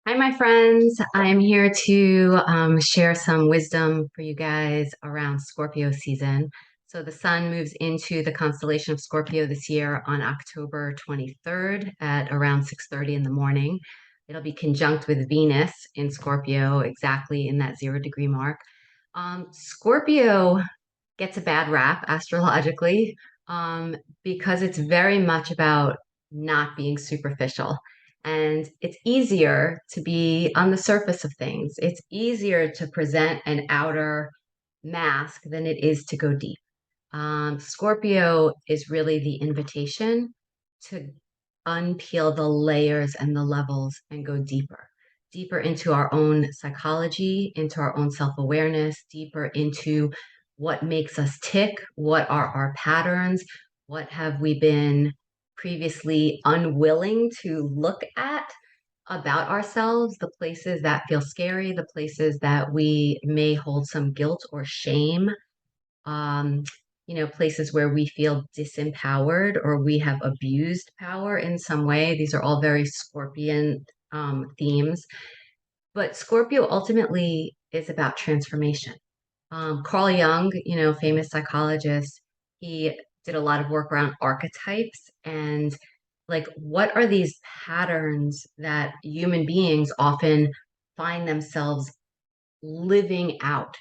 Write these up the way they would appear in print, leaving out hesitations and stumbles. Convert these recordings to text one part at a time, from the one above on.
Hi, my friends. I'm here to share some wisdom for you guys around Scorpio season. So, the sun moves into the constellation of Scorpio this year on October 23rd at around 6:30 in the morning. It'll be conjunct with Venus in Scorpio, exactly in that 0 degree mark. Scorpio gets a bad rap astrologically because it's very much about not being superficial. And it's easier to be on the surface of things. It's easier to present an outer mask than it is to go deep. Scorpio is really the invitation to unpeel the layers and the levels and go deeper, deeper into our own psychology, into our own self awareness, deeper into what makes us tick, what are our patterns, what have we been previously unwilling to look at about ourselves, the places that feel scary, the places that we may hold some guilt or shame, um, places where we feel disempowered or we have abused power in some way. These are all very Scorpion themes. But Scorpio ultimately is about transformation. Carl Jung, famous psychologist, he did a lot of work around archetypes and like what are these patterns that human beings often find themselves living out,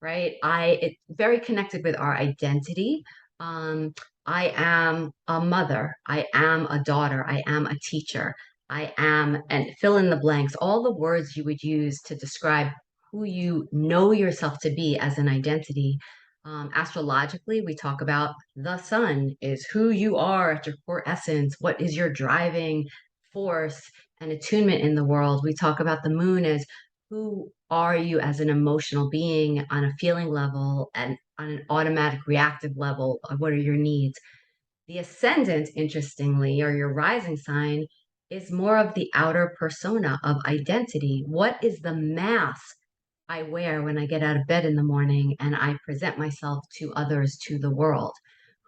right? It's very connected with our identity. Um, I am a mother, I am a daughter, I am a teacher, I am, and fill in the blanks, all the words you would use to describe who you know yourself to be as an identity. Astrologically, we talk about the sun is who you are at your core essence. What is your driving force and attunement in the world? We talk about the moon as who are you as an emotional being on a feeling level and on an automatic reactive level of what are your needs. The ascendant, interestingly, or your rising sign, is more of the outer persona of identity. What is the mask I wear when I get out of bed in the morning and I present myself to others, to the world?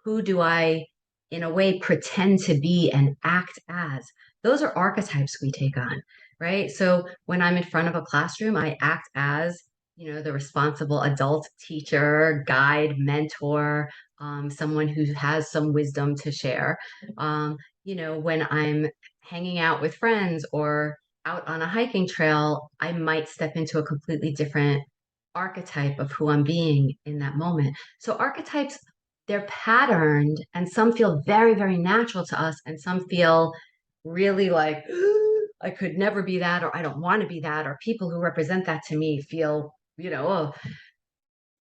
Who do I, in a way, pretend to be and act as? Those are archetypes we take on, right? So when I'm in front of a classroom, I act as, the responsible adult teacher, guide, mentor, someone who has some wisdom to share. When I'm hanging out with friends or out on a hiking trail, I might step into a completely different archetype of who I'm being in that moment. So archetypes, they're patterned and some feel very, very natural to us, and some feel really like, I could never be that, or I don't want to be that, or people who represent that to me feel, oh,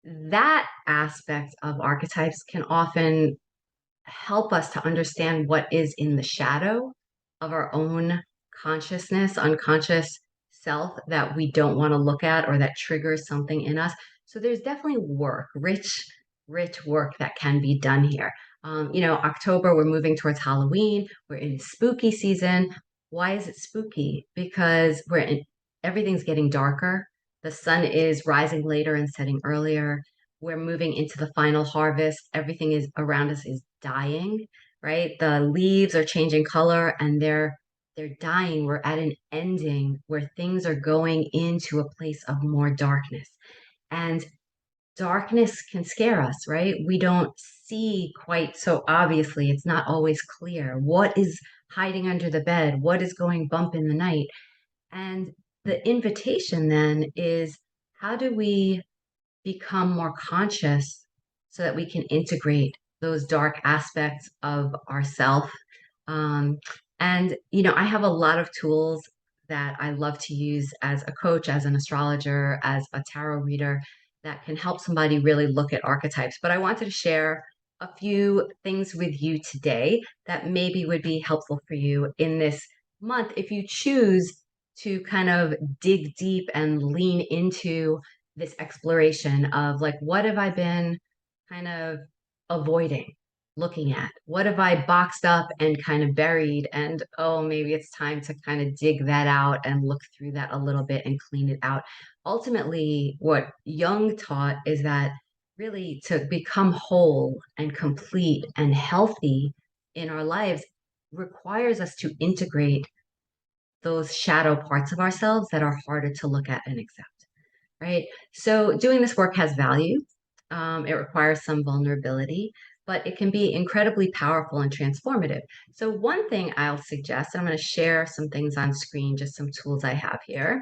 that aspect of archetypes can often help us to understand what is in the shadow of our own consciousness, unconscious self that we don't want to look at or that triggers something in us. So there's definitely work, rich work that can be done here. October, we're moving towards Halloween. We're in spooky season. Why is it spooky? Because everything's getting darker. The sun is rising later and setting earlier. We're moving into the final harvest. Everything is around us is dying, right? The leaves are changing color and they're dying. We're at an ending where things are going into a place of more darkness. And darkness can scare us, right? We don't see quite so obviously. It's not always clear. What is hiding under the bed? What is going bump in the night? And the invitation then is how do we become more conscious so that we can integrate those dark aspects of ourself. Um, I have a lot of tools that I love to use as a coach, as an astrologer, as a tarot reader that can help somebody really look at archetypes. But I wanted to share a few things with you today that maybe would be helpful for you in this month if you choose to kind of dig deep and lean into this exploration of like, what have I been kind of avoiding looking at? What have I boxed up and kind of buried? And oh, maybe it's time to kind of dig that out and look through that a little bit and clean it out. Ultimately, what Jung taught is that really to become whole and complete and healthy in our lives requires us to integrate those shadow parts of ourselves that are harder to look at and accept, right? So doing this work has value. It requires some vulnerability, but it can be incredibly powerful and transformative. So one thing I'll suggest, and I'm going to share some things on screen, just some tools I have here.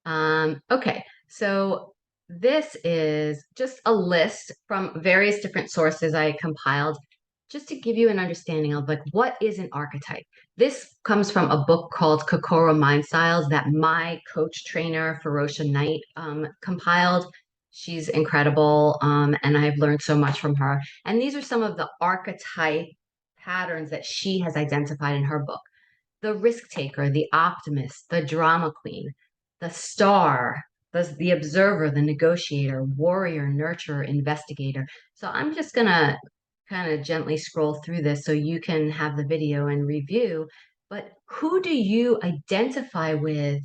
Okay, so this is just a list from various different sources I compiled just to give you an understanding of like what is an archetype. This comes from a book called Kokoro Mind Styles that my coach trainer, Ferocious Knight, compiled. She's incredible, and I've learned so much from her. And these are some of the archetype patterns that she has identified in her book: the risk taker, the optimist, the drama queen, the star, the observer, the negotiator, warrior, nurturer, investigator. So I'm just going to kind of gently scroll through this so you can have the video and review. But who do you identify with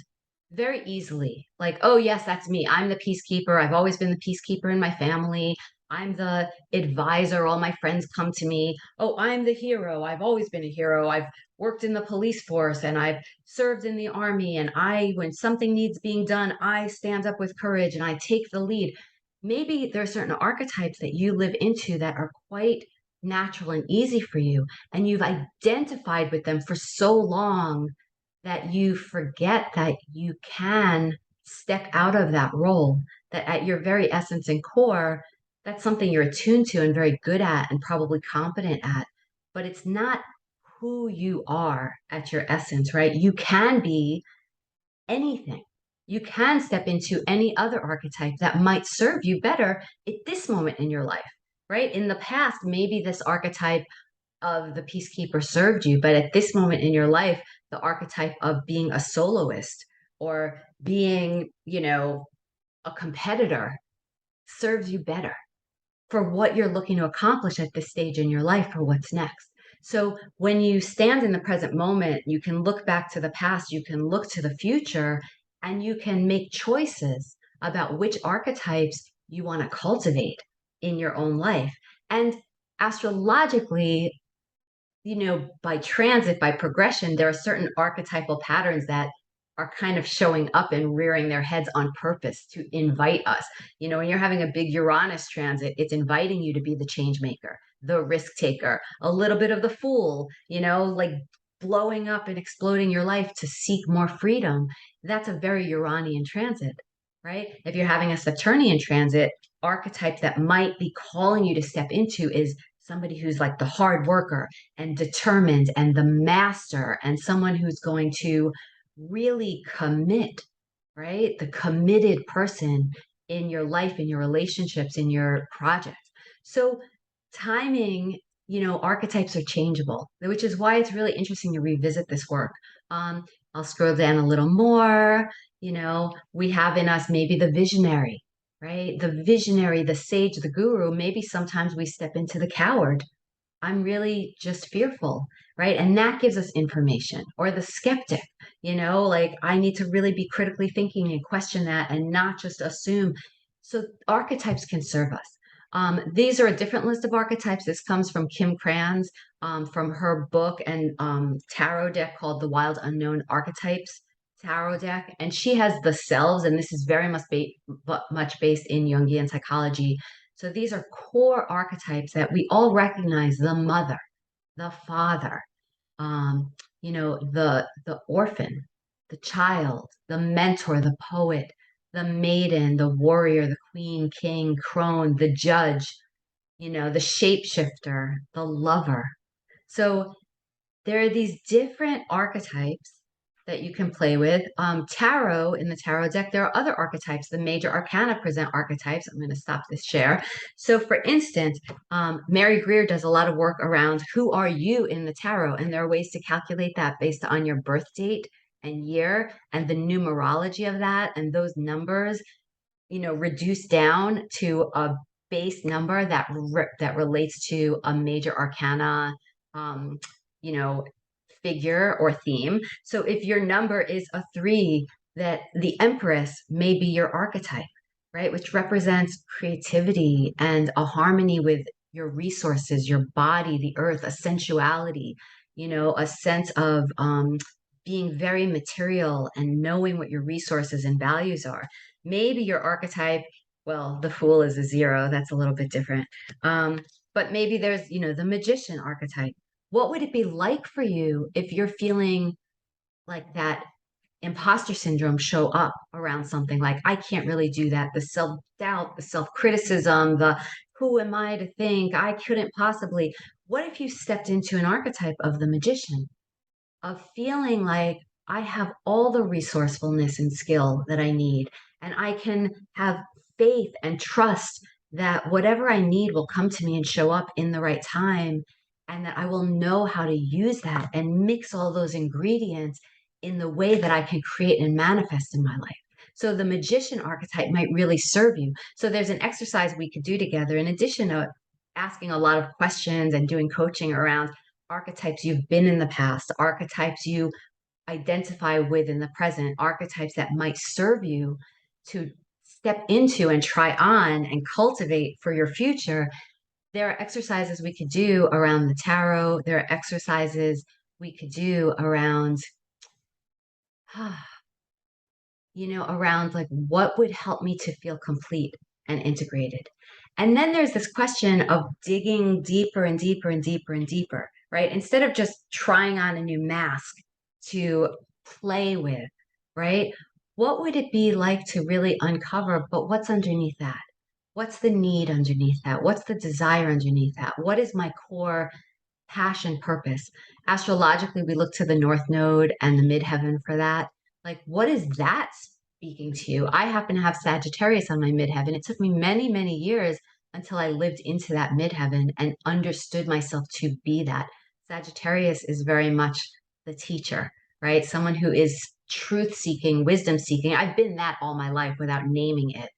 very easily? Like, oh, yes, that's me. I'm the peacekeeper. I've always been the peacekeeper in my family. I'm the advisor. All my friends come to me. Oh, I'm the hero. I've always been a hero. I've worked in the police force and I've served in the army. And when something needs being done, I stand up with courage and I take the lead. Maybe there are certain archetypes that you live into that are quite natural and easy for you. And you've identified with them for so long that you forget that you can step out of that role, that at your very essence and core, that's something you're attuned to and very good at and probably competent at. But it's not who you are at your essence, right? You can be anything. You can step into any other archetype that might serve you better at this moment in your life, right? In the past, maybe this archetype of the peacekeeper served you, but at this moment in your life, the archetype of being a soloist or being, a competitor serves you better for what you're looking to accomplish at this stage in your life or what's next. So when you stand in the present moment, you can look back to the past, you can look to the future, and you can make choices about which archetypes you want to cultivate in your own life. And astrologically, by transit, by progression, there are certain archetypal patterns that are kind of showing up and rearing their heads on purpose to invite us. When you're having a big Uranus transit, it's inviting you to be the change maker, the risk taker, a little bit of the fool, like blowing up and exploding your life to seek more freedom. That's a very Uranian transit, right? If you're having a Saturnian transit, archetype that might be calling you to step into is somebody who's like the hard worker and determined and the master and someone who's going to really commit, right? The committed person in your life, in your relationships, in your projects. So timing, archetypes are changeable, which is why it's really interesting to revisit this work. I'll scroll down a little more. We have in us maybe the visionary, right? The visionary, the sage, the guru. Maybe sometimes we step into the coward. I'm really just fearful, right? And that gives us information. Or the skeptic, like I need to really be critically thinking and question that and not just assume. So archetypes can serve us. These are a different list of archetypes. This comes from Kim Kranz, from her book and tarot deck called The Wild Unknown Archetypes tarot deck. And she has the selves, and this is very much based in Jungian psychology. So these are core archetypes that we all recognize: the mother, the father, the orphan, the child, the mentor, the poet, the maiden, the warrior, the queen, king, crone, the judge, the shapeshifter, the lover. So there are these different archetypes that you can play with. Tarot, in the tarot deck, there are other archetypes. The major arcana present archetypes. I'm going to stop this share. So for instance, Mary Greer does a lot of work around who are you in the tarot, and there are ways to calculate that based on your birth date and year and the numerology of that, and those numbers, reduce down to a base number that relates to a major arcana, um, you know, figure or theme. So if your number is a 3, that the Empress may be your archetype, right? Which represents creativity and a harmony with your resources, your body, the earth, a sensuality, a sense of being very material and knowing what your resources and values are. Maybe your archetype, well, the fool is a zero. That's a little bit different. But maybe there's, the magician archetype. What would it be like for you if you're feeling like that imposter syndrome show up around something like, I can't really do that, the self-doubt, the self-criticism, the who am I to think I couldn't possibly? What if you stepped into an archetype of the magician, of feeling like I have all the resourcefulness and skill that I need, and I can have faith and trust that whatever I need will come to me and show up in the right time, and that I will know how to use that and mix all those ingredients in the way that I can create and manifest in my life. So the magician archetype might really serve you. So there's an exercise we could do together in addition to asking a lot of questions and doing coaching around archetypes you've been in the past, archetypes you identify with in the present, archetypes that might serve you to step into and try on and cultivate for your future. There are exercises we could do around the tarot. There are exercises we could do around, around like what would help me to feel complete and integrated. And then there's this question of digging deeper and deeper and deeper and deeper, right? Instead of just trying on a new mask to play with, right? What would it be like to really uncover, but what's underneath that? What's the need underneath that? What's the desire underneath that? What is my core passion, purpose? Astrologically, we look to the North Node and the midheaven for that. Like, what is that speaking to you? I happen to have Sagittarius on my midheaven. It took me many, many years until I lived into that midheaven and understood myself to be that. Sagittarius is very much the teacher, right? Someone who is truth seeking, wisdom seeking. I've been that all my life without naming it.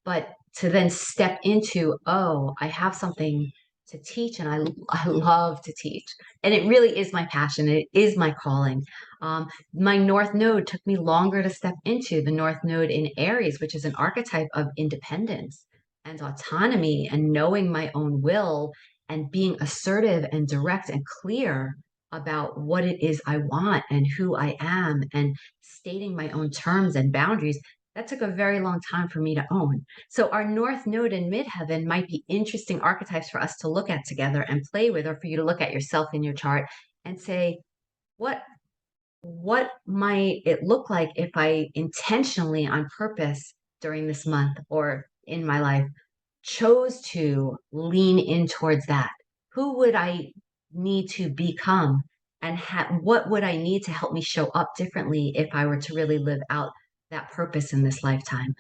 But to then step into, oh, I have something to teach, and I love to teach, and it really is my passion. It is my calling. My North Node took me longer to step into. The North Node in Aries, which is an archetype of independence and autonomy and knowing my own will and being assertive and direct and clear about what it is I want and who I am and stating my own terms and boundaries. That took a very long time for me to own. So our North Node and Midheaven might be interesting archetypes for us to look at together and play with, or for you to look at yourself in your chart and say, what what might it look like if I intentionally, on purpose, during this month or in my life, chose to lean in towards that? Who would I need to become? And what would I need to help me show up differently if I were to really live out that purpose in this lifetime?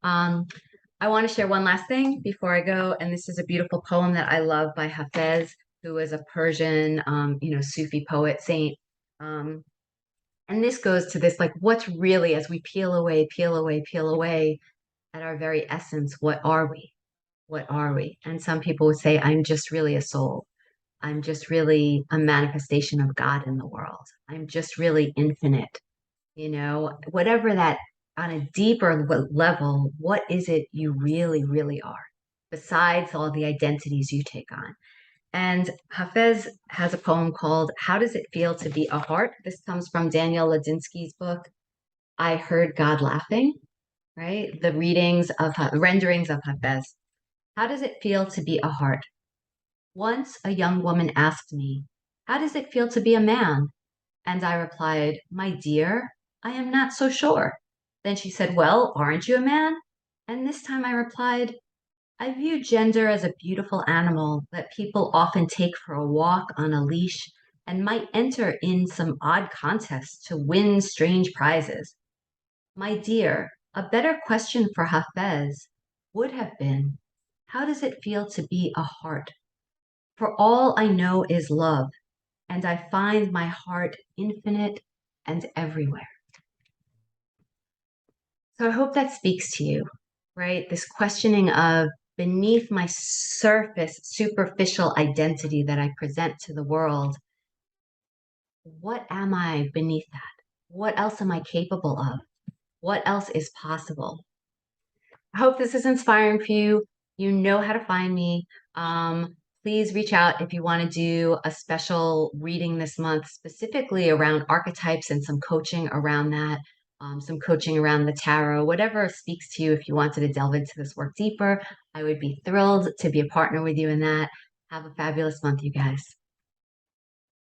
Um, I want to share one last thing before I go, and this is a beautiful poem that I love by Hafez, who is a Persian, Sufi poet saint. Um, and this goes to this, like, what's really, as we peel away, peel away, peel away at our very essence, what are we? What are we? And some people would say, I'm just really a soul. I'm just really a manifestation of God in the world. I'm just really infinite. Whatever that, on a deeper level, what is it you really, really are, besides all the identities you take on? And Hafez has a poem called How Does It Feel to Be a Heart? This comes from Daniel Ladinsky's book, I Heard God Laughing, right? The renderings of Hafez. How does it feel to be a heart? Once a young woman asked me, how does it feel to be a man? And I replied, my dear, I am not so sure. Then she said, well, aren't you a man? And this time I replied, I view gender as a beautiful animal that people often take for a walk on a leash and might enter in some odd contest to win strange prizes. My dear, a better question for Hafez would have been, how does it feel to be a heart? For all I know is love, and I find my heart infinite and everywhere. So I hope that speaks to you, right? This questioning of beneath my surface, superficial identity that I present to the world, what am I beneath that? What else am I capable of? What else is possible? I hope this is inspiring for you. You know how to find me. please reach out if you want to do a special reading this month, specifically around archetypes and some coaching around that, some coaching around the tarot, whatever speaks to you. If you wanted to delve into this work deeper, I would be thrilled to be a partner with you in that. Have a fabulous month, you guys.